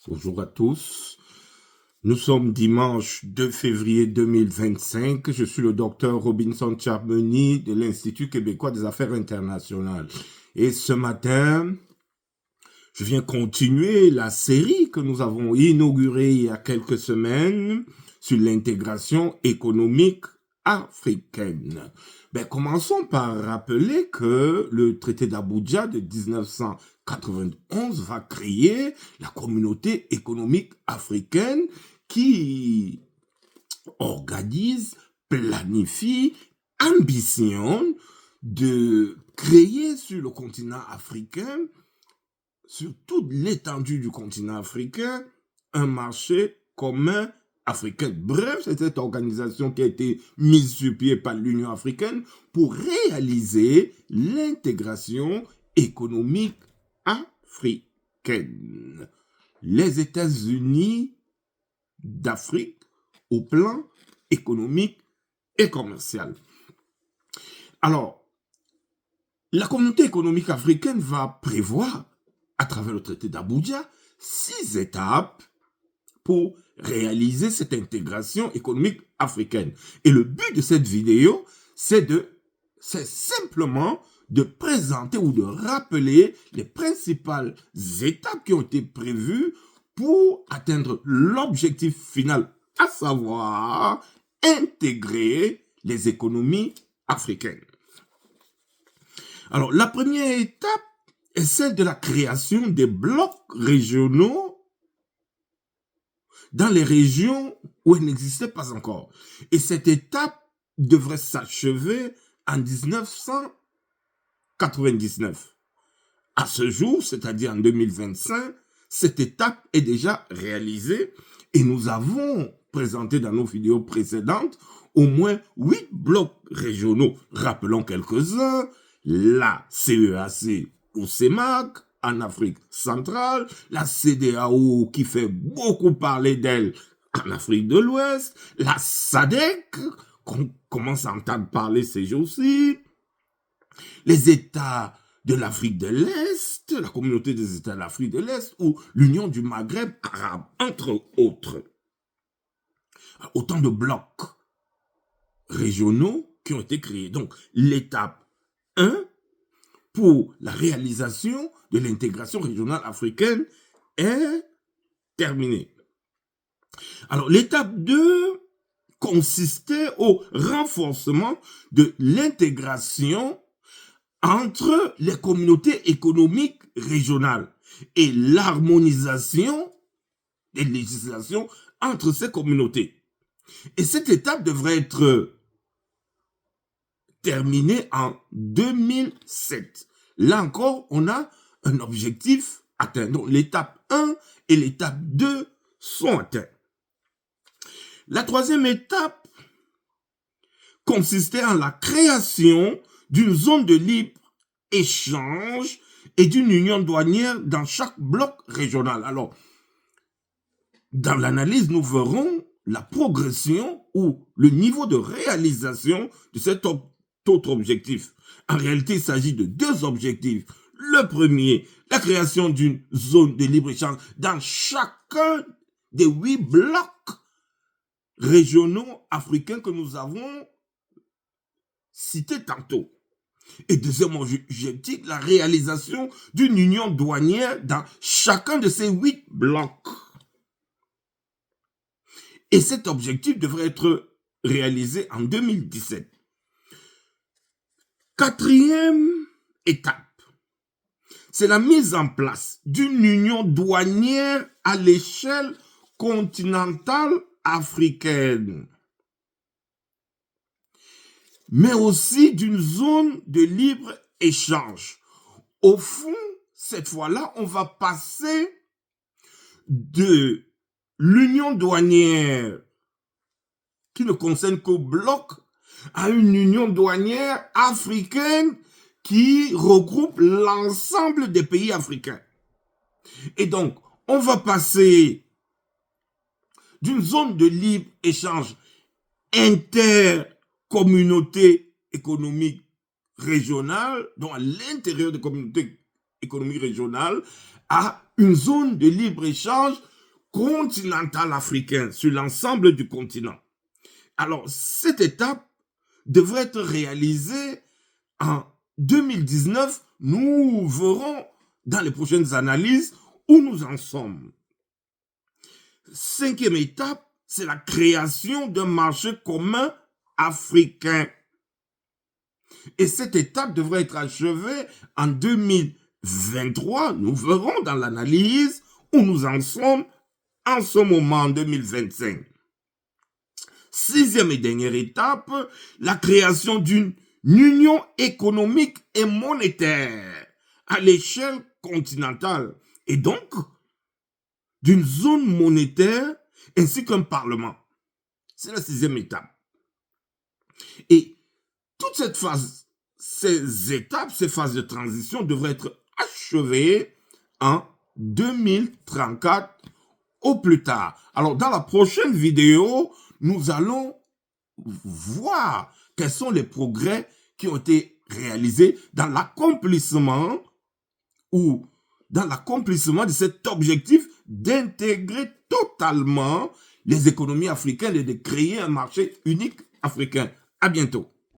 Bonjour à tous. Nous sommes dimanche 2 février 2025. Je suis le docteur Robinson Chapmeny de l'Institut québécois des affaires internationales. Et ce matin, je viens continuer la série que nous avons inaugurée il y a quelques semaines sur l'intégration économique africaine. Commençons par rappeler que le traité d'Abuja de 1991 va créer la communauté économique africaine qui organise, planifie, ambitionne de créer sur le continent africain, sur toute l'étendue du continent africain, un marché commun africain. Bref, c'est cette organisation qui a été mise sur pied par l'Union africaine pour réaliser l'intégration économique africaine. Les États-Unis d'Afrique au plan économique et commercial. Alors, la communauté économique africaine va prévoir, à travers le traité d'Abuja, 6 étapes pour réaliser cette intégration économique africaine. Et le but de cette vidéo, c'est simplement de présenter ou de rappeler les principales étapes qui ont été prévues pour atteindre l'objectif final, à savoir intégrer les économies africaines. Alors, la première étape est celle de la création des blocs régionaux dans les régions où elle n'existait pas encore. Et cette étape devrait s'achever en 1999. À ce jour, c'est-à-dire en 2025, cette étape est déjà réalisée et nous avons présenté dans nos vidéos précédentes au moins 8 blocs régionaux. Rappelons quelques-uns: la CEAC ou CEMAC en Afrique centrale, la CEDEAO qui fait beaucoup parler d'elle en Afrique de l'Ouest, la SADC qu'on commence à entendre parler ces jours-ci, les États de l'Afrique de l'Est, la communauté des États de l'Afrique de l'Est ou l'Union du Maghreb arabe, entre autres. Autant de blocs régionaux qui ont été créés. Donc, l'étape 1 pour la réalisation de l'intégration régionale africaine est terminée. Alors, l'étape 2 consistait au renforcement de l'intégration entre les communautés économiques régionales et l'harmonisation des législations entre ces communautés. Et cette étape devrait être terminée en 2007. Là encore, on a un objectif atteint. Donc, l'étape 1 et l'étape 2 sont atteints. La troisième étape consistait en la création d'une zone de libre-échange et d'une union douanière dans chaque bloc régional. Alors, dans l'analyse, nous verrons la progression ou le niveau de réalisation de cet autre objectif. En réalité, il s'agit de 2 objectifs. Le premier, la création d'une zone de libre-échange dans chacun des 8 blocs régionaux africains que nous avons cités tantôt. Et deuxième objectif, la réalisation d'une union douanière dans chacun de ces 8 blocs. Et cet objectif devrait être réalisé en 2017. Quatrième étape, c'est la mise en place d'une union douanière à l'échelle continentale africaine, mais aussi d'une zone de libre-échange. Au fond, cette fois-là, on va passer de l'union douanière qui ne concerne qu'au bloc à une union douanière africaine qui regroupe l'ensemble des pays africains. Et donc, on va passer d'une zone de libre-échange intercommunauté économique régionale, donc à l'intérieur des communautés économie régionale, à une zone de libre-échange continentale africaine sur l'ensemble du continent. Alors, cette étape devrait être réalisée en 2019. Nous verrons dans les prochaines analyses où nous en sommes. Cinquième étape, c'est la création d'un marché commun africain. Et cette étape devrait être achevée en 2023. Nous verrons dans l'analyse où nous en sommes en ce moment, en 2025. Sixième et dernière étape, la création d'une union économique et monétaire à l'échelle continentale et donc d'une zone monétaire ainsi qu'un parlement. C'est la sixième étape. Et toute cette phase, ces étapes, ces phases de transition devraient être achevées en 2034 au plus tard. Alors, dans la prochaine vidéo, nous allons voir quels sont les progrès qui ont été réalisés dans l'accomplissement de cet objectif d'intégrer totalement les économies africaines et de créer un marché unique africain. À bientôt.